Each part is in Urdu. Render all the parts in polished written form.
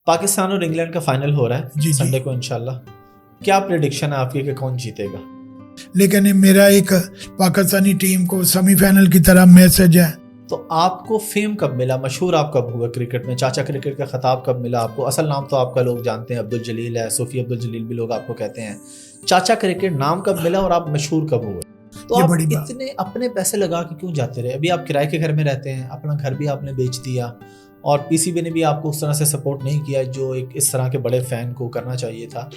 پاکستان اور انگلینڈ کا فائنل ہو رہا ہے جی سنڈے کو انشاءاللہ. کیا پریڈکشن ہے آپ کی کہ کون جیتے گا؟ لیکن میرا ایک پاکستانی ٹیم کو سیمی فائنل کی طرح میسج ہے. تو آپ کو فیم کب ملا، مشہور آپ کب ہوا کرکٹ میں؟ چاچا کرکٹ کا خطاب کب ملا آپ کو؟ اصل نام تو آپ کا لوگ جانتے ہیں، عبدالجلیل ہے، صوفی عبدالجلیل بھی لوگ آپ کو کہتے ہیں. چاچا کرکٹ نام کب ملا اور آپ مشہور کب ہوئے؟ تو آپ اتنے اپنے پیسے لگا کے کیوں جاتے رہے؟ ابھی آپ کرائے کے گھر میں رہتے ہیں، اپنا گھر بھی آپ نے بیچ دیا، اور پی سی بی نے بھی آپ کو اس طرح سے سپورٹ نہیں کیا جو ایک اس طرح کے بڑے فین کو کرنا چاہیے تھا.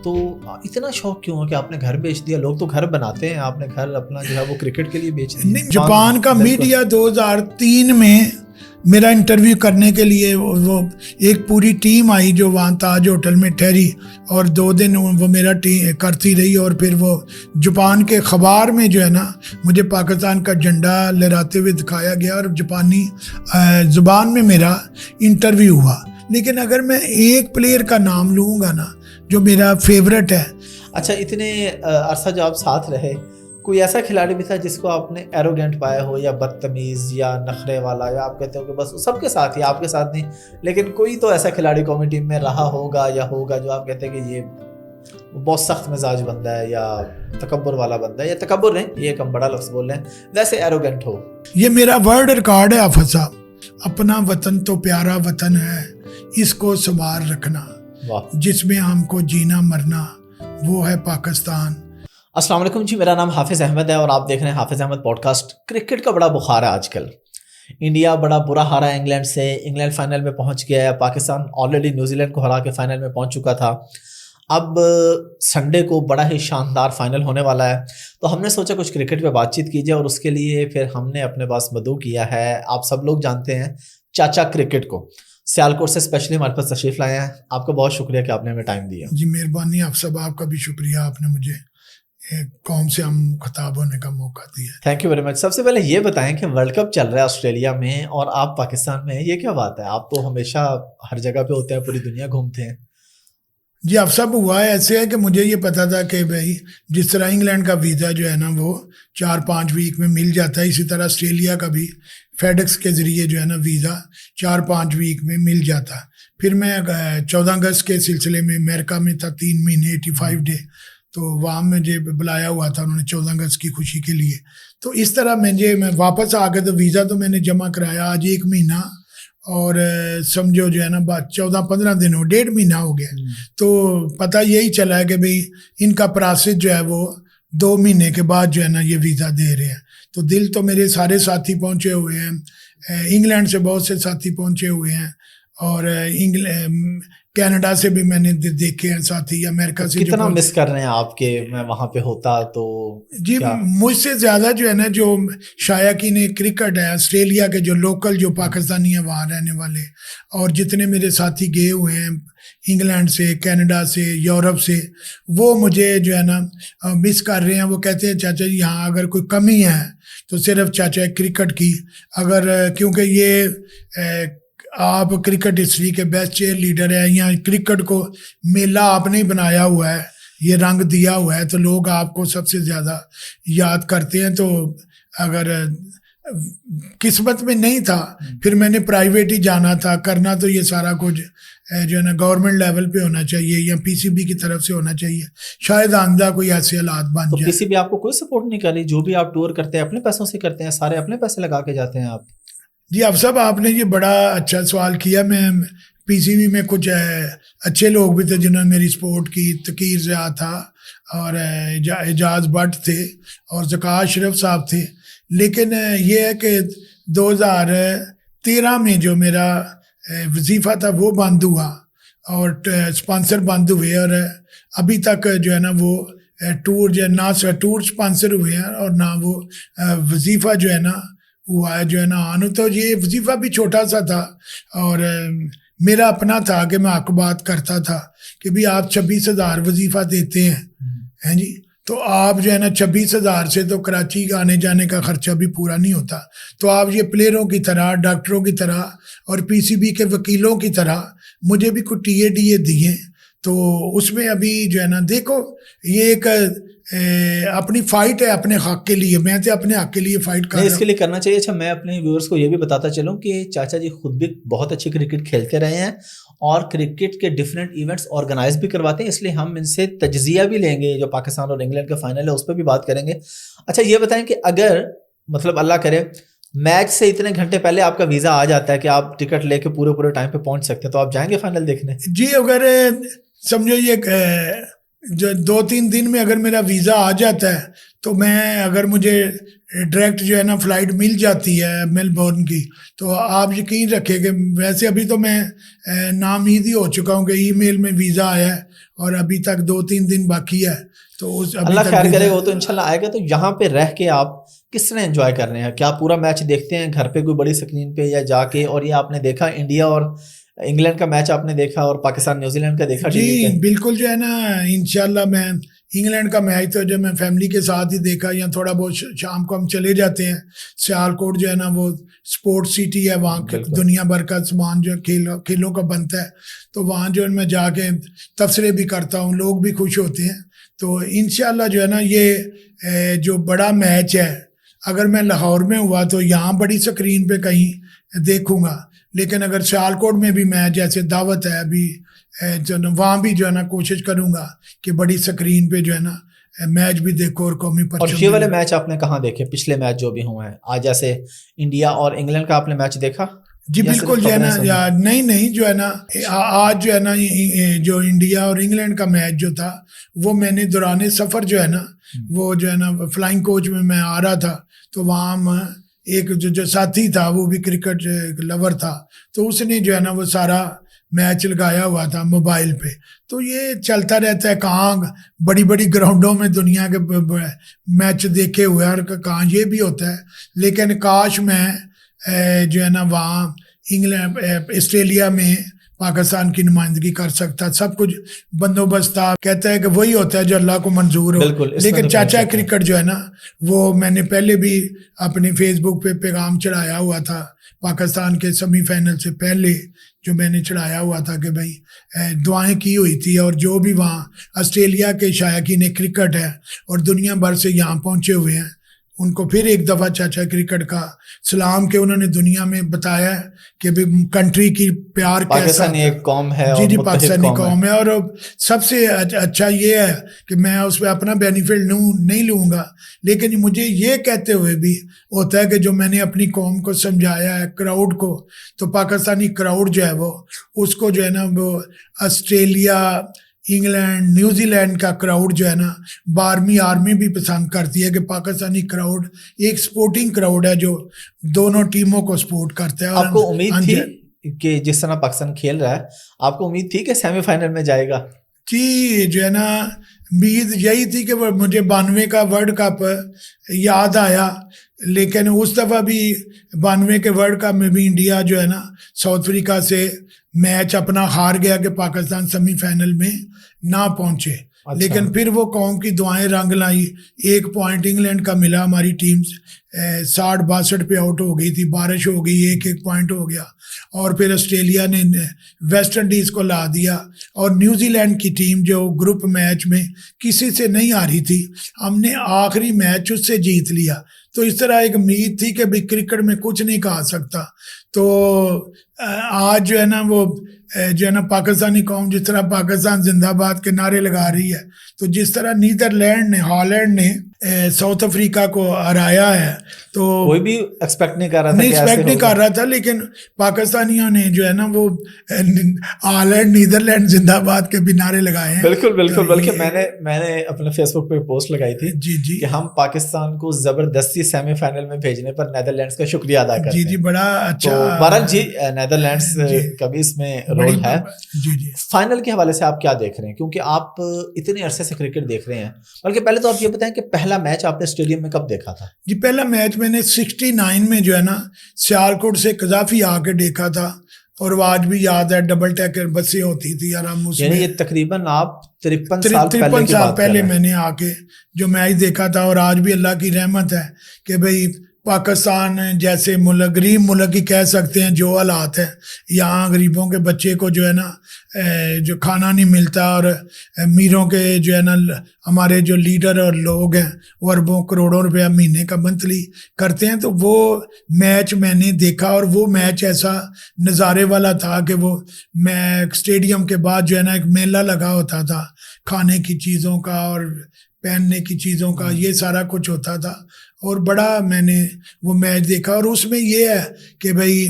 تو اتنا شوق کیوں ہو کہ آپ نے گھر بیچ دیا؟ لوگ تو گھر بناتے ہیں، آپ نے گھر اپنا جو ہے وہ کرکٹ کے لیے بیچ دیا. جاپان کا میڈیا 2003 میں میرا انٹرویو کرنے کے لیے وہ ایک پوری ٹیم آئی جو وہاں تاج ہوٹل میں ٹھہری، اور 2 دن وہ میرا کرتی رہی، اور پھر وہ جاپان کے اخبار میں جو ہے نا مجھے پاکستان کا جھنڈا لہراتے ہوئے دکھایا گیا، اور جاپانی زبان میں میرا انٹرویو ہوا. لیکن اگر میں ایک پلیئر کا نام لوں گا نا جو میرا فیورٹ ہے. اچھا، اتنے عرصہ جو آپ ساتھ رہے، کوئی ایسا کھلاڑی بھی تھا جس کو آپ نے ایروگینٹ پایا ہو، یا بدتمیز یا نخرے والا، یا آپ کہتے ہو کہ بس سب کے ساتھ ہی، آپ کے ساتھ نہیں، لیکن کوئی تو ایسا کھلاڑی قومی ٹیم میں رہا ہوگا یا ہوگا جو آپ کہتے ہیں کہ یہ بہت سخت مزاج بندہ ہے، یا تکبر والا بندہ ہے، یا تکبر نہیں، یہ ایک ہم بڑا لفظ بول رہے ہیں، ویسے ایروگینٹ ہو؟ یہ میرا ورلڈ ریکارڈ ہے حافظ صاحب. اپنا وطن تو پیارا وطن ہے، اس کو سنبھال رکھنا، جس میں ہم کو جینا مرنا وہ ہے پاکستان. السلام علیکم جی، میرا نام حافظ احمد ہے اور آپ دیکھ رہے ہیں حافظ احمد پوڈ کاسٹ. کرکٹ کا بڑا بخار ہے آج کل. انڈیا بڑا برا ہارا ہے انگلینڈ سے، انگلینڈ فائنل میں پہنچ گیا ہے، پاکستان آلریڈی نیوزی لینڈ کو ہرا کے فائنل میں پہنچ چکا تھا. اب سنڈے کو بڑا ہی شاندار فائنل ہونے والا ہے، تو ہم نے سوچا کچھ کرکٹ پہ بات چیت کیجیے، اور اس کے لیے پھر ہم نے اپنے پاس مدعو کیا ہے، آپ سب لوگ جانتے ہیں، چاچا کرکٹ کو. سیالکوٹ سے اسپیشلی ہمارے پاس تشریف لائے ہیں. آپ کا بہت شکریہ کہ آپ نے ہمیں ٹائم دیا. جی مہربانی، آپ سب، آپ کا بھی شکریہ، آپ نے مجھے قوم سے ہم خطاب ہونے کا موقع دیا. Thank you very much. سب سے پہلے یہ بتائیں کہ ورلڈ کپ چل رہا ہے آسٹریلیا میں اور آپ پاکستان میں ہیں، یہ کیا بات ہے؟ آپ تو ہمیشہ ہر جگہ پہ ہوتے ہیں، پوری دنیا گھومتے ہیں. جی اب سب ہوا ہے ایسے ہے کہ مجھے یہ پتا تھا کہ بھائی جس طرح انگلینڈ کا ویزا جو ہے نا وہ 4-5 ویک میں مل جاتا ہے، اسی طرح آسٹریلیا کا بھی فیڈکس کے ذریعے جو ہے نا ویزا 4-5 ویک میں مل جاتا. پھر میں 14 اگست کے سلسلے میں امریکہ میں تھا 3 مہینے 85 ڈے، تو وہاں مجھے بلایا ہوا تھا انہوں نے 14 اگست کی خوشی کے لیے. تو اس طرح میں واپس آ گیا، تو ویزا تو میں نے جمع کرایا آج 1 مہینہ، اور سمجھو جو ہے نا بات 14-15 دن ہو، 1.5 مہینہ ہو گیا. تو پتہ یہی چلا ہے کہ بھئی ان کا پروسیس جو ہے وہ 2 مہینے کے بعد جو ہے نا یہ ویزا دے رہے ہیں. تو دل تو میرے سارے ساتھی پہنچے ہوئے ہیں، انگلینڈ سے بہت سے ساتھی پہنچے ہوئے ہیں، اور کینیڈا سے بھی میں نے دیکھے ہیں ساتھی، امریکہ سے. کتنا مس کر رہے ہیں آپ کے میں وہاں پہ ہوتا تو؟ جی مجھ سے زیادہ جو ہے نا جو شائقین کرکٹ ہے آسٹریلیا کے، جو لوکل جو پاکستانی ہیں وہاں رہنے والے، اور جتنے میرے ساتھی گئے ہوئے ہیں انگلینڈ سے، کینیڈا سے، یورپ سے، وہ مجھے جو ہے نا مس کر رہے ہیں. وہ کہتے ہیں چاچا جی یہاں اگر کوئی کمی ہے تو صرف چاچا کرکٹ کی، اگر کیونکہ یہ آپ کرکٹ ہسٹری کے بیسٹ چیئر لیڈر ہیں، یہاں کرکٹ کو میلہ آپ نے بنایا ہوا ہے، یہ رنگ دیا ہوا ہے، تو لوگ آپ کو سب سے زیادہ یاد کرتے ہیں. تو اگر قسمت میں نہیں تھا پھر میں نے پرائیویٹ ہی جانا تھا کرنا، تو یہ سارا کچھ جو ہے نا گورنمنٹ لیول پہ ہونا چاہیے یا پی سی بی کی طرف سے ہونا چاہیے، شاید آندہ کوئی ایسے حالات بن جائے. پی سی بی آپ کو کوئی سپورٹ نہیں کر رہی؟ جو بھی آپ ٹور کرتے ہیں اپنے پیسوں سے کرتے ہیں، سارے اپنے پیسے لگا کے جاتے ہیں آپ. جی اب سب آپ نے یہ بڑا اچھا سوال کیا. میں پی سی بی میں کچھ اچھے لوگ بھی تھے جنہوں نے میری سپورٹ کی، تقیر ضیاء تھا، اور اعجاز بٹ تھے، اور ذکا اشرف صاحب تھے. لیکن یہ ہے کہ 2013 میں جو میرا وظیفہ تھا وہ بند ہوا، اور سپانسر بند ہوئے، اور ابھی تک جو ہے نا وہ ٹور جو ہے نہ ٹور سپانسر ہوئے ہیں اور نہ وہ وظیفہ جو ہے نا ہوا ہے جو ہے نا آنو. تو یہ وظیفہ بھی چھوٹا سا تھا، اور میرا اپنا تھا کہ میں آپ کو بات کرتا تھا کہ بھی آپ 26,000 وظیفہ دیتے ہیں جی، تو آپ جو ہے نا 26,000 سے تو کراچی کا آنے جانے کا خرچہ بھی پورا نہیں ہوتا. تو آپ یہ پلیئروں کی طرح، ڈاکٹروں کی طرح، اور پی سی بی کے وکیلوں کی طرح مجھے بھی کچھ ٹی اے دیے. تو اس میں ابھی جو ہے نا دیکھو یہ ایک اپنی فائٹ ہے اپنے حق کے لیے، میں تو اپنے حق کے لیے فائٹ کر رہا ہوں. اس کے لیے کرنا چاہیے. اچھا میں اپنے ویورز کو یہ بھی بتاتا چلوں کہ چاچا جی خود بھی بہت اچھی کرکٹ کھیلتے رہے ہیں، اور کرکٹ کے ڈفرینٹ ایونٹس آرگنائز بھی کرواتے ہیں, اس لیے ہم ان سے تجزیہ بھی لیں گے. جو پاکستان اور انگلینڈ کا فائنل ہے اس پہ بھی بات کریں گے. اچھا یہ بتائیں کہ اگر مطلب اللہ کرے میچ سے اتنے گھنٹے پہلے آپ کا ویزا آ جاتا ہے کہ آپ ٹکٹ لے کے پورے ٹائم پہ پہنچ سکتے ہیں, تو آپ جائیں گے فائنل دیکھنے؟ جی اگر سمجھو یہ جو 2-3 دن میں اگر میرا ویزا آ جاتا ہے تو میں, اگر مجھے ڈائریکٹ جو ہے نا فلائٹ مل جاتی ہے میلبورن کی, تو آپ یقین رکھیں کہ ویسے ابھی تو میں نامید ہی ہو چکا ہوں کہ ای میل میں ویزا آیا ہے اور ابھی تک 2-3 دن باقی ہے. تو اللہ خیر کرے گا, وہ تو انشاءاللہ آئے گا. تو یہاں پہ رہ کے آپ کس طرح انجوائے کر رہے ہیں؟ کیا پورا میچ دیکھتے ہیں گھر پہ کوئی بڑی اسکرین پہ یا جا کے؟ اور یہ آپ نے دیکھا انڈیا اور انگلینڈ کا میچ آپ نے دیکھا اور پاکستان نیوزی لینڈ کا دیکھا؟ جی بالکل جو ہے نا انشاءاللہ میں انگلینڈ کا میچ تو جب میں فیملی کے ساتھ ہی دیکھا, یا تھوڑا بہت شام کو ہم چلے جاتے ہیں. سیالکوٹ جو ہے نا وہ سپورٹ سٹی ہے, وہاں دنیا بھر کا سامان جو کھیلوں کا بنتا ہے, تو وہاں جو ہے میں جا کے تبصرے بھی کرتا ہوں, لوگ بھی خوش ہوتے ہیں. تو انشاءاللہ جو ہے نا یہ جو بڑا میچ ہے, اگر میں لاہور میں ہوا تو یہاں بڑی اسکرین پہ کہیں دیکھوں گا, لیکن اگر سیالکوٹ میں بھی میچ جیسے دعوت ہے ابھی جو نا, وہاں بھی جو ہے نا کوشش کروں گا کہ بڑی اسکرین پہ جو ہے نا میچ بھی دیکھو اور قومی پرچم. اور یہ والے میچ آپ نے کہاں دیکھے, پچھلے میچ جو بھی ہوئے ہیں آج, جیسے انڈیا اور انگلینڈ کا آپ نے میچ دیکھا؟ جی بالکل جو ہے نا, نہیں جو ہے نا آج جو ہے نا جو انڈیا اور انگلینڈ کا میچ جو تھا وہ میں نے دوران سفر جو ہے نا وہ جو ہے نا فلائنگ کوچ میں آ رہا تھا, تو وہاں ایک جو ساتھی تھا وہ بھی کرکٹ لور تھا, تو اس نے جو ہے نا وہ سارا میچ لگایا ہوا تھا موبائل پہ. تو یہ چلتا رہتا ہے, کہاں بڑی بڑی گراؤنڈوں میں دنیا کے میچ دیکھے ہوئے اور کہاں یہ بھی ہوتا ہے. لیکن کاش میں جو ہے نا وہاں انگلینڈ آسٹریلیا میں پاکستان کی نمائندگی کر سکتا. سب کچھ بندوبست تھا, کہتا ہے کہ وہی ہوتا ہے جو اللہ کو منظور ہو. لیکن چاچا کرکٹ جو ہے نا وہ میں نے پہلے بھی اپنے فیس بک پہ پیغام چڑھایا ہوا تھا, پاکستان کے سیمی فائنل سے پہلے جو میں نے چڑھایا ہوا تھا کہ بھائی دعائیں کی ہوئی تھی, اور جو بھی وہاں آسٹریلیا کے شائقین کرکٹ ہے اور دنیا بھر سے یہاں پہنچے ہوئے ہیں, ان کو پھر ایک دفعہ چاچا کرکٹ کا سلام کہ انہوں نے دنیا میں بتایا کہ کنٹری کی پیار کیسا, پاکستانی ایک قوم ہے. جی پاکستانی قوم ہے. اور سب سے اچھا یہ ہے کہ میں اس پہ اپنا بینیفٹ نہیں لوں گا, لیکن مجھے یہ کہتے ہوئے بھی ہوتا ہے کہ جو میں نے اپنی قوم کو سمجھایا ہے, کراؤڈ کو, تو پاکستانی کراؤڈ جو ہے وہ اس کو جو ہے نا وہ آسٹریلیا, انگلینڈ, نیوزی لینڈ کا کراؤڈ جو ہے نا 12ویں آرمی بھی پسند کرتی ہے کہ پاکستانی کراؤڈ ایک سپورٹنگ کراؤڈ ہے جو دونوں ٹیموں کو سپورٹ کرتا ہے. آپ کو امید تھی کہ جس طرح پاکستان کھیل رہا ہے, آپ کو امید تھی کہ سیمی فائنل میں جائے گا؟ جی جو ہے نا امید یہی تھی کہ مجھے 92 کا ورلڈ کپ یاد آیا, لیکن اس دفعہ بھی 92 کے ورلڈ کپ میں بھی انڈیا جو ہے نا ساؤتھ افریقہ سے میچ اپنا ہار گیا کہ پاکستان سیمی فائنل میں نہ پہنچے. لیکن پھر وہ قوم کی دعائیں رنگ لائی. 1 پوائنٹ انگلینڈ کا ملا, ہماری ٹیم 60-62 پہ آؤٹ ہو گئی تھی, بارش ہو گئی, 1 پوائنٹ ہو گیا. اور پھر آسٹریلیا نے ویسٹ انڈیز کو لا دیا, اور نیوزی لینڈ کی ٹیم جو گروپ میچ میں کسی سے نہیں آ رہی تھی, ہم نے آخری میچ اس سے جیت لیا. تو اس طرح ایک امید تھی کہ بھی کرکٹ میں کچھ نہیں کہا سکتا. تو آج جو ہے نا وہ جو ہے نا پاکستانی قوم جس طرح پاکستان زندہ باد کے نعرے لگا رہی ہے, تو جس طرح نیدرلینڈ نے, ہالینڈ نے ساؤتھ افریقہ کو ہرایا ہے, تو کوئی بھی ایکسپیکٹ نہیں کر رہا تھا, نہیں ایکسپیکٹ نہیں کر رہا تھا. لیکن پاکستانیوں نے جو ہے نا وہ ہالینڈ, نیدرلینڈ زندہ باد کے بھی نعرے لگائے ہیں. بالکل بالکل. بلکہ میں نے اپنے فیس بک پہ پوسٹ لگائی تھی جی کہ ہم پاکستان کو زبردستی سیمی فائنل میں بھیجنے پر نیدرلینڈس کا شکریہ ادا کرتے ہیں. جی بڑا اچھا. بہرحال جی نیدرلینڈس کا بھی اس میں رول ہے. جی فائنل کے حوالے سے آپ کیا دیکھ رہے ہیں, کیونکہ آپ اتنے عرصے سے کرکٹ دیکھ رہے ہیں, بلکہ پہلے تو آپ یہ بتائیں کہ پہلا میچ آپ نے اسٹیڈیم میں کب دیکھا تھا؟ جی پہلا میچ میں نے 69 میں جو ہے نا سیالکوٹ سے قذافی آ کے دیکھا تھا, اور وہ آج بھی یاد ہے, ڈبل ٹیکر بسیں ہوتی تھی آرام اس میں. یعنی یہ تقریباً آپ 53 سال پہلے میں نے آ کے جو میچ دیکھا تھا. اور آج بھی اللہ کی رحمت ہے کہ بھئی پاکستان جیسے ملک، غریب ملک ہی کہہ سکتے ہیں جو حالات ہیں یہاں، غریبوں کے بچے کو جو ہے نا جو کھانا نہیں ملتا، اور امیروں کے جو ہے نا ہمارے جو لیڈر اور لوگ ہیں وہ اربوں کروڑوں روپیہ مہینے کا منتھلی کرتے ہیں. تو وہ میچ میں نے دیکھا، اور وہ میچ ایسا نظارے والا تھا کہ وہ میں اسٹیڈیم کے بعد جو ہے نا ایک میلہ لگا ہوتا تھا کھانے کی چیزوں کا اور پہننے کی چیزوں کا، یہ سارا کچھ ہوتا تھا. اور بڑا میں نے وہ میچ دیکھا، اور اس میں یہ ہے کہ بھائی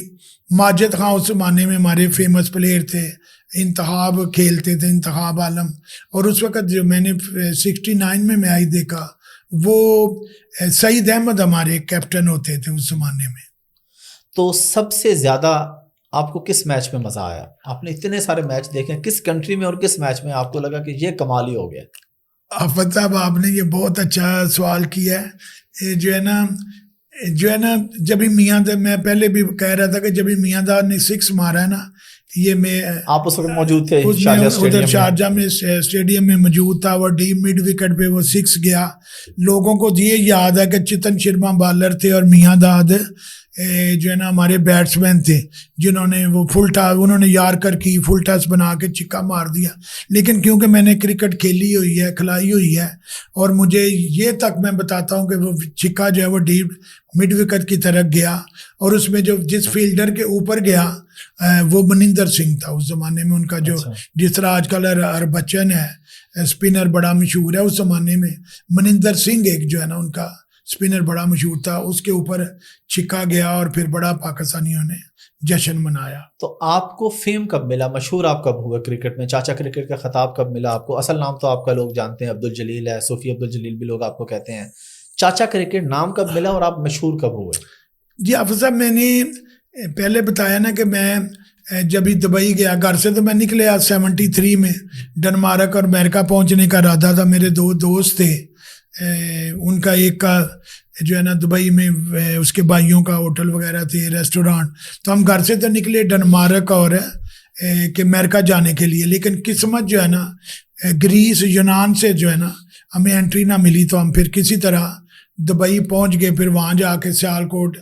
ماجد خان اس زمانے میں ہمارے فیمس پلیئر تھے، انتخاب کھیلتے تھے، انتخاب عالم. اور اس وقت جو میں نے 69 میں میچ دیکھا، وہ سعید احمد ہمارے کیپٹن ہوتے تھے اس زمانے میں. تو سب سے زیادہ آپ کو کس میچ میں مزہ آیا؟ آپ نے اتنے سارے میچ دیکھے، کس کنٹری میں اور کس میچ میں آپ کو لگا کہ یہ کمال ہی ہو گیا؟ آفت صاحب آپ نے یہ بہت اچھا سوال کیا ہے. جو ہے نا جب ہی میاں داد، میں پہلے بھی کہہ رہا تھا کہ جب ہی میاں داد نے 6 مارا ہے نا، یہ میں آپ اس وقت موجود تھے ادھر شارجہ میں اسٹیڈیم میں موجود تھا. وہ ڈیپ مڈ وکٹ پہ وہ 6 گیا. لوگوں کو یہ یاد ہے کہ چتن شرما بالر تھے اور میاں داد جو ہے نا ہمارے بیٹسمین تھے، جنہوں نے وہ انہوں نے یارکر کی فل ٹاس بنا کے چھکا مار دیا. لیکن کیونکہ میں نے کرکٹ کھیلی ہوئی ہے، کھلائی ہوئی ہے، اور مجھے یہ تک میں بتاتا ہوں کہ وہ چھکا جو ہے وہ ڈیپ مڈ وکٹ کی طرف گیا، اور اس میں جو جس فیلڈر کے اوپر گیا وہ منندر سنگھ تھا اس زمانے میں. ان کا جو جس طرح آج کل ہربچن ہے اسپنر بڑا مشہور ہے، اس زمانے میں منندر سنگھ ایک جو ہے نا ان کا اسپنر بڑا مشہور تھا، اس کے اوپر چھکا گیا اور پھر بڑا پاکستانیوں نے جشن منایا. تو آپ کو فیم کب ملا، مشہور آپ کب ہوئے کرکٹ میں؟ چاچا کرکٹ کا خطاب کب ملا آپ کو؟ اصل نام تو آپ کا لوگ جانتے ہیں، عبدالجلیل ہے، صوفی عبدالجلیل بھی لوگ آپ کو کہتے ہیں. چاچا کرکٹ نام کب ملا اور آپ مشہور کب ہوئے؟ جی حافظ صاحب، میں نے پہلے بتایا نا کہ میں جب ہی دبئی گیا گھر سے، تو میں نکلے 73 میں ڈنمارک اور امریکہ پہنچنے کا ارادہ تھا. میرے 2 دوست تھے، ان کا ایک کا جو ہے نا دبئی میں اس کے بھائیوں کا ہوٹل وغیرہ تھے، ریسٹورانٹ. تو ہم گھر سے تو نکلے ڈنمارک اور کہ امریکہ جانے کے لیے، لیکن قسمت جو ہے نا گریس یونان سے جو ہے نا ہمیں انٹری نہ ملی. تو ہم پھر کسی طرح دبئی پہنچ گئے. پھر وہاں جا کے سیالکوٹ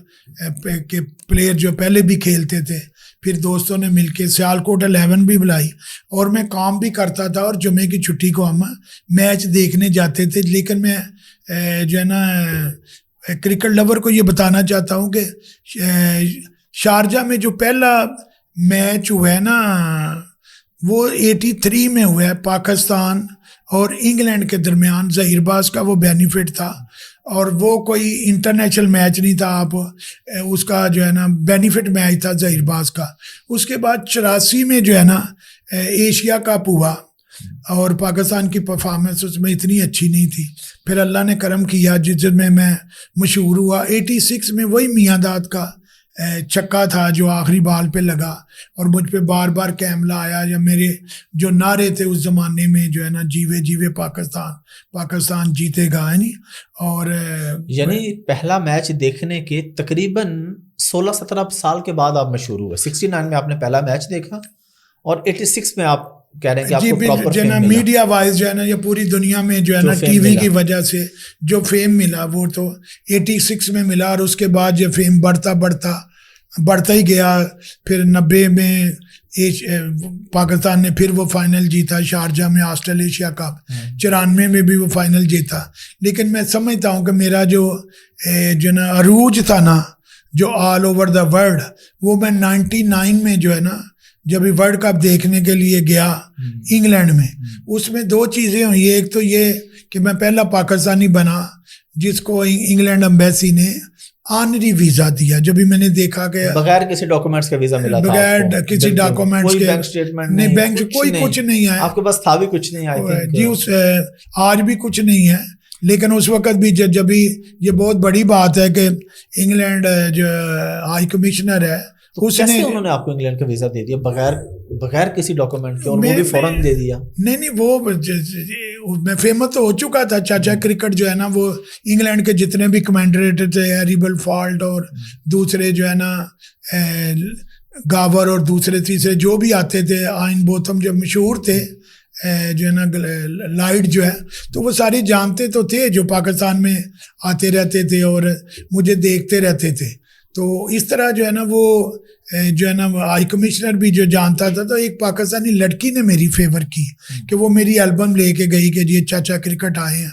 کے پلیئر جو پہلے بھی کھیلتے تھے، پھر دوستوں نے مل کے سیالکوٹ 11 بھی بلائی، اور میں کام بھی کرتا تھا، اور جمعے کی چھٹی کو ہم میچ دیکھنے جاتے تھے. لیکن میں جو ہے نا کرکٹ لور کو یہ بتانا چاہتا ہوں کہ شارجہ میں جو پہلا میچ ہوا ہے نا وہ 83 میں ہوا ہے، پاکستان اور انگلینڈ کے درمیان. ظہیر باز کا وہ بینیفٹ تھا، اور وہ کوئی انٹرنیشنل میچ نہیں تھا، آپ اس کا جو ہے نا بینیفٹ میچ تھا ظہیر باز کا. اس کے بعد 84 میں جو ہے نا ایشیا کپ ہوا، اور پاکستان کی پرفارمنس اس میں اتنی اچھی نہیں تھی. پھر اللہ نے کرم کیا جس میں مشہور ہوا. 86 میں وہی میاں داد کا چھکا تھا جو آخری بال پہ لگا، اور مجھ پہ بار بار کیملا آیا، یا میرے جو نعرے تھے اس زمانے میں جو ہے نا جیوے جیوے پاکستان، پاکستان جیتے گا، یعنی. اور یعنی پہلا میچ دیکھنے کے تقریباً 16-17 سال کے بعد آپ مشہور ہوئے. 69 میں آپ نے پہلا میچ دیکھا، اور 86 میں آپ کہہ رہے ہیں کہ آپ کو پراپر فیم ملا. میڈیا وائز جو ہے نا یہ پوری دنیا میں جو ہے نا ٹی وی کی وجہ سے جو فیم ملا وہ تو 86 میں ملا، اور اس کے بعد یہ فیم بڑھتا ہی گیا. پھر 90 میں پاکستان نے پھر وہ فائنل جیتا شارجہ میں آسٹریلیشیا کپ. 94 میں بھی وہ فائنل جیتا. لیکن میں سمجھتا ہوں کہ میرا جو نا عروج تھا نا جو آل اوور دا ورلڈ، وہ میں 99 میں جو ہے نا جب ورلڈ کپ دیکھنے کے لیے گیا انگلینڈ میں. اس میں 2 چیزیں ہوئی. ایک تو یہ کہ میں پہلا پاکستانی بنا جس کو انگلینڈ امبیسی نے آنری ویزا دیا. جب بھی میں نے دیکھا کہ بغیر کسی ڈاکومنٹس کا ویزا ملا تھا، بغیر کسی ڈاکومنٹس کے، بینک اسٹیٹمنٹ نہیں، بینک کوئی کچھ نہیں ہے آپ کے پاس، تھا بھی کچھ نہیں ہے جی. آج بھی کچھ نہیں ہے، لیکن اس وقت بھی جب یہ بہت بڑی بات ہے کہ انگلینڈ جو ہائی کمیشنر ہے اس نے، انہوں نے آپ کو انگلینڈ کا ویزا دے دیا بغیر کسی ڈاکومنٹ کے، اور وہ بھی فوراً دے دیا؟ نہیں، وہ میں فیمس تو ہو چکا تھا. چاچا کرکٹ جو ہے نا وہ انگلینڈ کے جتنے بھی کمنٹریٹر تھے، ہیریبل فالٹ اور دوسرے جو ہے نا گاور اور دوسرے تیسرے جو بھی آتے تھے، آئن بوتھم جو مشہور تھے جو ہے نا لائٹ جو ہے تو وہ سارے جانتے تو تھے جو پاکستان میں آتے رہتے تھے اور مجھے دیکھتے رہتے تھے. تو اس طرح جو ہے نا وہ جو ہے نا ہائی کمشنر بھی جو جانتا تھا. تو ایک پاکستانی لڑکی نے میری فیور کی کہ وہ میری البم لے کے گئی کہ یہ چاچا کرکٹ آئے ہیں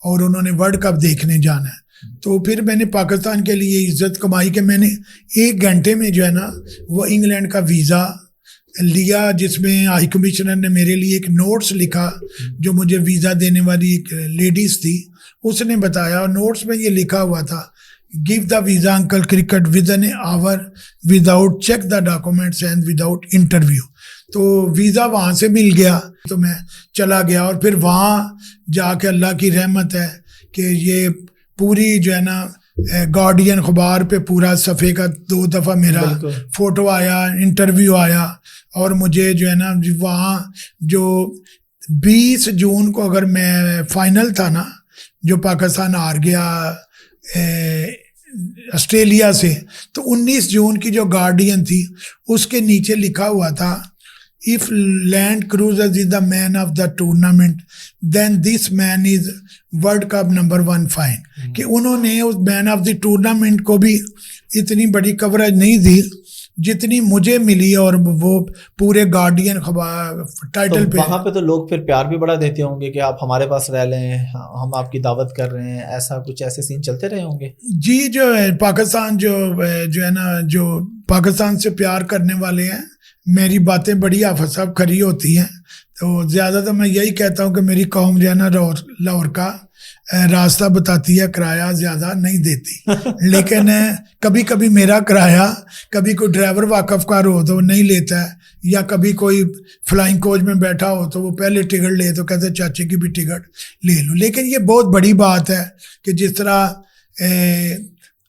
اور انہوں نے ورلڈ کپ دیکھنے جانا ہے. تو پھر میں نے پاکستان کے لیے عزت کمائی کہ میں نے 1 گھنٹے میں جو ہے نا وہ انگلینڈ کا ویزا لیا, جس میں ہائی کمشنر نے میرے لیے ایک نوٹس لکھا جو مجھے ویزا دینے والی ایک لیڈیز تھی اس نے بتایا, اور نوٹس میں یہ لکھا ہوا تھا give the visa uncle cricket within an hour without check the documents and without interview. تو ویزا وہاں سے مل گیا تو میں چلا گیا, اور پھر وہاں جا کے اللہ کی رحمت ہے کہ یہ پوری جو ہے نا گارڈین اخبار پہ پورا صفحے کا 2 دفعہ میرا فوٹو آیا, انٹرویو آیا, اور مجھے جو ہے نا وہاں جو 20 جون کو اگر میں فائنل تھا نا جو پاکستان ہار گیا آسٹریلیا سے, تو 19 جون کی جو گارڈین تھی اس کے نیچے لکھا ہوا تھا if Land Cruisers is the man of the tournament then this man is World Cup number 1 fine. کہ انہوں نے اس مین آف دی ٹورنامنٹ کو بھی اتنی بڑی کوریج نہیں دی جتنی مجھے ملی, اور وہ پورے گارڈین ٹائٹل پہ. وہاں پہ تو لوگ پھر پیار بھی بڑا دیتے ہوں گے کہ آپ ہمارے پاس رہ لیں, ہم آپ کی دعوت کر رہے ہیں, ایسا کچھ ایسے سین چلتے رہے ہوں گے؟ جی, جو ہے پاکستان جو ہے نا جو پاکستان سے پیار کرنے والے ہیں, میری باتیں بڑی آفت صاحب کھری ہوتی ہیں, تو زیادہ تو میں یہی کہتا ہوں کہ میری قوم جو ہے نا لاہور کا راستہ بتاتی ہے, کرایہ زیادہ نہیں دیتی. لیکن کبھی کبھی میرا کرایہ, کبھی کوئی ڈرائیور واقف کار ہو تو وہ نہیں لیتا ہے, یا کبھی کوئی فلائنگ کوچ میں بیٹھا ہو تو وہ پہلے ٹکٹ لے تو کہتے چاچے کی بھی ٹکٹ لے لوں. لیکن یہ بہت بڑی بات ہے کہ جس طرح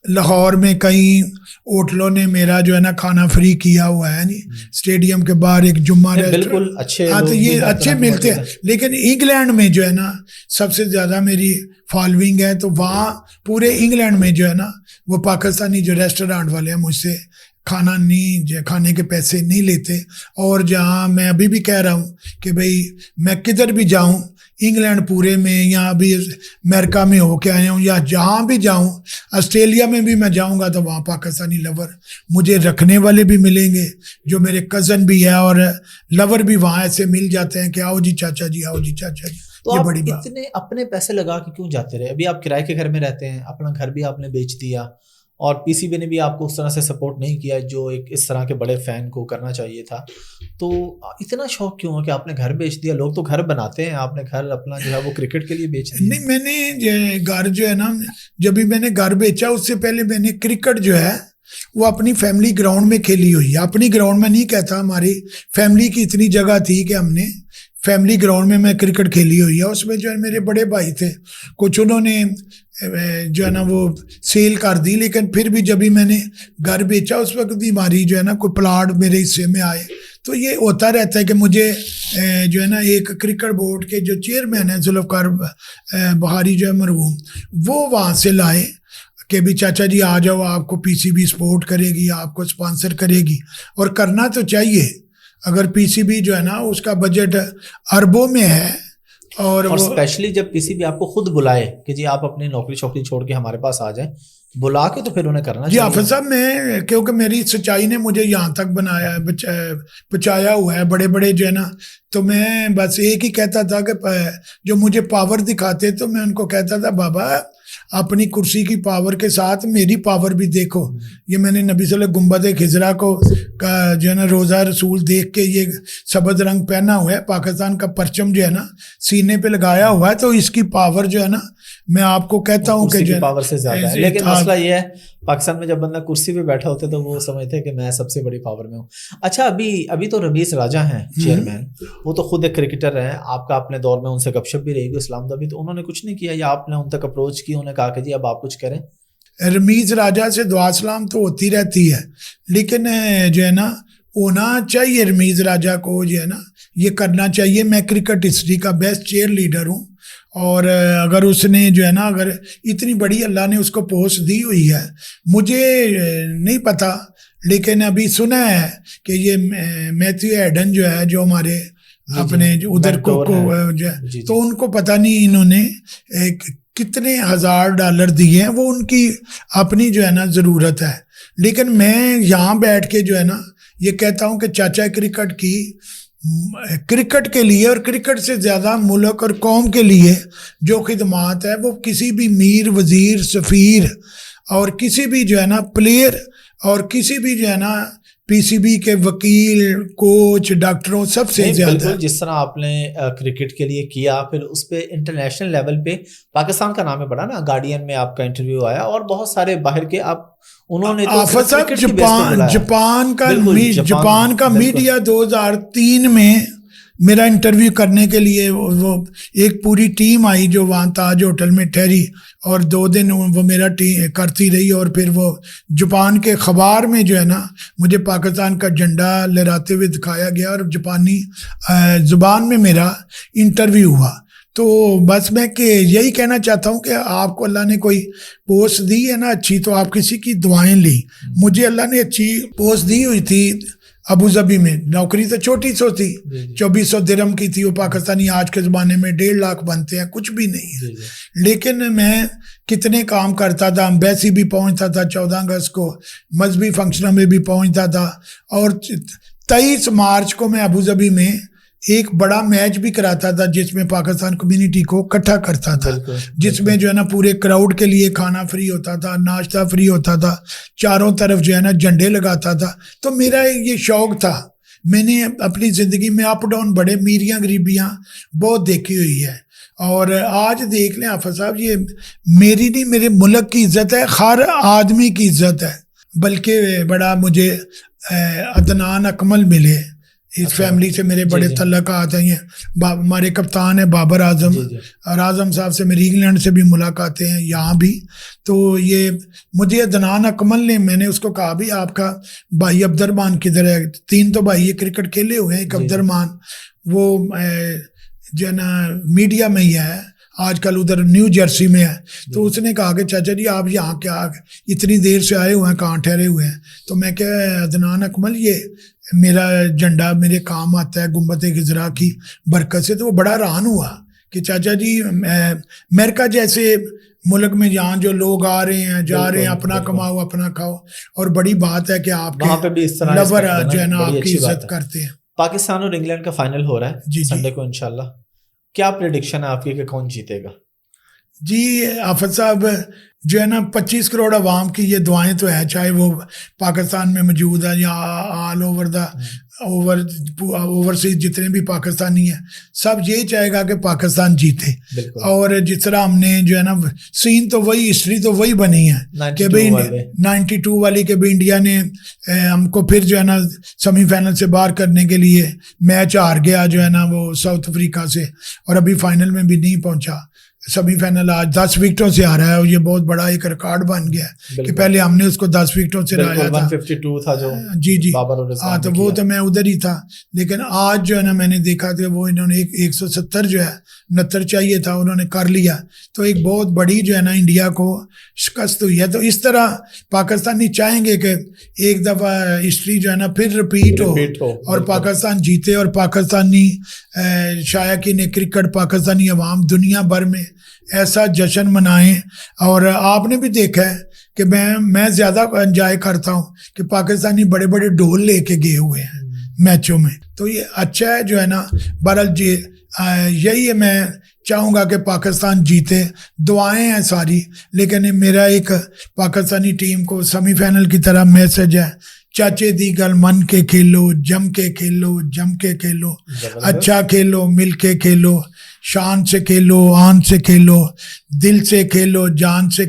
لاہور میں کئی ہوٹلوں نے میرا جو ہے نا کھانا فری کیا ہوا ہے, نہیں اسٹیڈیم کے باہر ایک جمعہ بالکل اچھے, ہاں تو یہ اچھے ملتے ہیں. لیکن انگلینڈ میں جو ہے نا سب سے زیادہ میری فالوئنگ ہے, تو وہاں پورے انگلینڈ میں جو ہے نا وہ پاکستانی جو ریسٹورانٹ والے ہیں مجھ سے کھانے کے پیسے نہیں لیتے. اور جہاں میں ابھی بھی کہہ رہا ہوں کہ بھئی میں کدھر بھی جاؤں انگلینڈ پورے میں, یا ابھی امریکہ میں ہو کے آیا ہوں, یا جہاں بھی جاؤں, آسٹریلیا میں بھی میں جاؤں گا تو وہاں پاکستانی لور مجھے رکھنے والے بھی ملیں گے, جو میرے کزن بھی ہے, اور لور بھی وہاں ایسے مل جاتے ہیں کہ آؤ جی چاچا جی, آؤ جی چاچا جی. تو آپ اتنے اپنے پیسے لگا کے کیوں جاتے رہے؟ ابھی آپ کرائے کے گھر میں رہتے ہیں, اپنا گھر بھی آپ نے بیچ دیا, اور پی سی بی نے بھی آپ کو اس طرح سے سپورٹ نہیں کیا جو ایک اس طرح کے بڑے فین کو کرنا چاہیے تھا. تو اتنا شوق کیوں ہو کہ آپ نے گھر بیچ دیا؟ لوگ تو گھر بناتے ہیں, آپ نے گھر اپنا جو ہے وہ کرکٹ کے لیے بیچ دیا. نہیں, میں نے گھر جو ہے نا, جب بھی میں نے گھر بیچا اس سے پہلے میں نے کرکٹ جو ہے وہ اپنی فیملی گراؤنڈ میں کھیلی ہوئی ہے. اپنی گراؤنڈ میں نہیں کہتا, ہماری فیملی کی اتنی جگہ تھی کہ ہم نے فیملی گراؤنڈ میں کرکٹ کھیلی ہوئی ہے. اس میں جو ہے میرے بڑے بھائی تھے, کچھ انہوں نے جو ہے نا وہ سیل کر دی, لیکن پھر بھی جب بھی میں نے گھر بیچا اس وقت بھی ہماری جو ہے نا کوئی پلاٹ میرے حصے میں آئے. تو یہ ہوتا رہتا ہے کہ مجھے جو ہے نا ایک کرکٹ بورڈ کے جو چیئرمین ہیں ذوالفقار بخاری جو ہے مرحوم, وہ وہاں سے لائے کہ بھی چاچا جی آ جاؤ, آپ کو پی سی بی سپورٹ کرے گی, آپ کو اسپانسر کرے گی, اور کرنا تو چاہیے. اگر پی سی بی جو ہے نا اس کا بجٹ اربوں میں ہے, اور اسپیشلی جب پی سی بی آپ کو خود بلائے کہ جی آپ اپنی نوکری شوکری چھوڑ کے ہمارے پاس آ جائیں, بلا کے تو پھر انہیں کرنا جی حافظ صاحب, میں کیونکہ میری سچائی نے مجھے یہاں تک بنایا ہے, پہنچایا ہوا ہے, بڑے بڑے جو ہے نا, تو میں بس ایک ہی کہتا تھا کہ جو مجھے پاور دکھاتے تو میں ان کو کہتا تھا بابا اپنی کرسی کی پاور کے ساتھ میری پاور بھی دیکھو. یہ میں نے نبی صلی اللہ علیہ وسلم گنبد خضرا کو جو ہے نا روزہ رسول دیکھ کے یہ سبز رنگ پہنا ہوا ہے, پاکستان کا پرچم جو ہے نا سینے پہ لگایا ہوا ہے, تو اس کی پاور جو ہے نا میں آپ کو کہتا ہوں کہ پاور سے زیادہ ہے. لیکن مسئلہ یہ ہے پاکستان میں جب بندہ کرسی پہ بیٹھا ہوتا ہے تو وہ سمجھتے ہیں کہ میں سب سے بڑی پاور میں ہوں. اچھا, ابھی تو رمیز راجہ ہیں چیئرمین, وہ تو خود ایک کرکٹر ہیں, آپ کا اپنے دور میں ان سے گپ شپ بھی رہی گی اسلام آباد بھی, تو انہوں نے کچھ نہیں کیا یا آپ نے ان تک اپروچ کی, انہیں کہا کہ جی اب آپ کچھ کریں؟ رمیز راجہ سے دعا سلام تو ہوتی رہتی ہے, لیکن جو ہے نا ہونا چاہیے رمیز راجہ کو, جو ہے نا یہ کرنا چاہیے. میں کرکٹ ہسٹری کا بیسٹ چیئر لیڈر ہوں, اور اگر اس نے جو ہے نا اگر اتنی بڑی اللہ نے اس کو پوسٹ دی ہوئی ہے, مجھے نہیں پتا, لیکن ابھی سنا ہے کہ یہ میتھیو ایڈن جو ہے جو ہمارے اپنے ادھر کو تو ان کو پتہ نہیں انہوں نے کتنے $1000 دیے ہیں، وہ ان کی اپنی جو ہے نا ضرورت ہے. لیکن میں یہاں بیٹھ کے جو ہے نا یہ کہتا ہوں کہ چاچا کرکٹ کے لیے اور کرکٹ سے زیادہ ملک اور قوم کے لیے جو خدمات ہے وہ کسی بھی میر، وزیر، سفیر اور کسی بھی جو ہے نا پلیئر اور کسی بھی جو ہے نا پی سی بی کے وکیل، کوچ، ڈاکٹروں سب سے زیادہ. بالکل جس طرح آپ نے کرکٹ کے لیے کیا، پھر اس پہ انٹرنیشنل لیول پہ پاکستان کا نام ہے بڑا نا، گارڈین میں آپ کا انٹرویو آیا اور بہت سارے باہر کے انہوں نے آفت صاحب جاپان کا میڈیا 2003 میں میرا انٹرویو کرنے کے لیے وہ ایک پوری ٹیم آئی جو وہاں تاج ہوٹل میں ٹھہری اور 2 دن وہ میرا کرتی رہی، اور پھر وہ جاپان کے اخبار میں جو ہے نا مجھے پاکستان کا جھنڈا لہراتے ہوئے دکھایا گیا اور جاپانی زبان میں میرا انٹرویو ہوا. تو بس میں کہ یہی کہنا چاہتا ہوں کہ آپ کو اللہ نے کوئی پوسٹ دی ہے نا اچھی، تو آپ کسی کی دعائیں لی. مجھے اللہ نے اچھی پوسٹ دی ہوئی تھی ابو ظبی میں، نوکری تو چھوٹی سو تھی، 2400 درہم کی تھی، وہ پاکستانی آج کے زمانے میں 1.5 لاکھ بنتے ہیں، کچھ بھی نہیں ہے. لیکن میں کتنے کام کرتا تھا، امبیسی بھی پہنچتا تھا 14 اگست کو، مذہبی فنکشنوں میں بھی پہنچتا تھا، اور 23 مارچ کو میں ابو ظبی میں ایک بڑا میچ بھی کراتا تھا جس میں پاکستان کمیونٹی کو اکٹھا کرتا تھا، جس میں جو ہے نا پورے کراؤڈ کے لیے کھانا فری ہوتا تھا، ناشتہ فری ہوتا تھا، چاروں طرف جو ہے نا جھنڈے لگاتا تھا. تو میرا یہ شوق تھا. میں نے اپنی زندگی میں اپ ڈاؤن بڑے میریاں غریبیاں بہت دیکھی ہوئی ہے. اور آج دیکھ لیں آفت صاحب، یہ میری نہیں، میرے ملک کی عزت ہے، ہر آدمی کی عزت ہے. بلکہ بڑا مجھے عدنان اکمل ملے، اس فیملی سے میرے بڑے تعلقات ہیں. ہمارے کپتان ہیں بابر اعظم، اور اعظم صاحب سے میری انگلینڈ سے بھی ملاقاتیں ہیں، یہاں بھی. تو یہ مجھے عدنان اکمل نے، میں نے اس کو کہا بھی آپ کا بھائی عبد الرحمان کدھر ہے؟ 3 تو بھائی یہ کرکٹ کھیلے ہوئے ہیں، ایک عبد الرحمان وہ جو ہے نا میڈیا میں ہی ہے آج کل، ادھر نیو جرسی میں ہے. تو اس نے کہا کہ چاچا جی آپ یہاں کیا اتنی دیر سے آئے ہوئے ہیں، کہاں ٹھہرے ہوئے ہیں؟ تو میں کہ عدنان اکمل یہ میرا جھنڈا میرے کام آتا ہے گنبد خضرا کی برکت سے. تو وہ بڑا حیران ہوا کہ چاچا جی امریکہ جیسے ملک میں جہاں جو لوگ آ رہے ہیں جا رہے ہیں، اپنا کماؤ اپنا کھاؤ، اور بڑی بات ہے کہ آپ کے لور جو ہے نا آپ کی عزت کرتے ہیں. پاکستان اور انگلینڈ کا فائنل ہو رہا ہے سنڈے کو انشاءاللہ، کیا پریڈکشن ہے آپ کی کہ کون جیتے گا؟ جی آفت صاحب جو ہے نا 25 کروڑ عوام کی یہ دعائیں تو ہے، چاہے وہ پاکستان میں موجود ہے یا آل اوورسیز جتنے بھی پاکستانی ہیں، سب یہی چاہے گا کہ پاکستان جیتے. اور جس طرح ہم نے جو ہے نا سین تو وہی، ہسٹری تو وہی بنی ہے کہ بھائی 92 والی کہ بھائی انڈیا نے ہم کو پھر جو ہے نا سیمی فائنل سے باہر کرنے کے لیے میچ ہار گیا جو ہے نا وہ ساؤتھ افریقہ سے، اور ابھی فائنل میں بھی نہیں پہنچا. سیمی فائنل آج 10 وکٹوں سے آ رہا ہے، اور یہ بہت بڑا ایک ریکارڈ بن گیا ہے کہ پہلے ہم نے اس کو 10 وکٹوں سے ہرایا تھا. 152 تھا جو جی ہاں، تو وہ تو میں ادھر ہی تھا. لیکن آج جو ہے نا میں نے دیکھا کہ وہ انہوں نے 170 جو ہے 69 چاہیے تھا، انہوں نے کر لیا. تو ایک بہت بڑی جو ہے نا انڈیا کو شکست ہوئی ہے. تو اس طرح پاکستانی چاہیں گے کہ ایک دفعہ ہسٹری جو ہے نا پھر رپیٹ ہو اور پاکستان جیتے، اور پاکستانی شائقین کرکٹ، پاکستانی عوام دنیا بھر میں ایسا جشن منائیں. اور آپ نے بھی دیکھا ہے کہ میں زیادہ انجوائے کرتا ہوں کہ پاکستانی بڑے بڑے ڈھول لے کے گئے ہوئے ہیں میچوں میں. تو یہ اچھا ہے جو ہے نا. بہرحال جی یہی ہے، میں چاہوں گا کہ پاکستان جیتے، دعائیں ہیں ساری. لیکن میرا ایک پاکستانی ٹیم کو سیمی فائنل کی طرح میسج ہے، چاچے دی گل من کے کھیلو، جم کے کھیلو، جم کے کھیلو، اچھا کھیلو، مل کے کھیلو، شان سے کھیلو، آن سے کھیلو، دل سے کھیلو، جان سے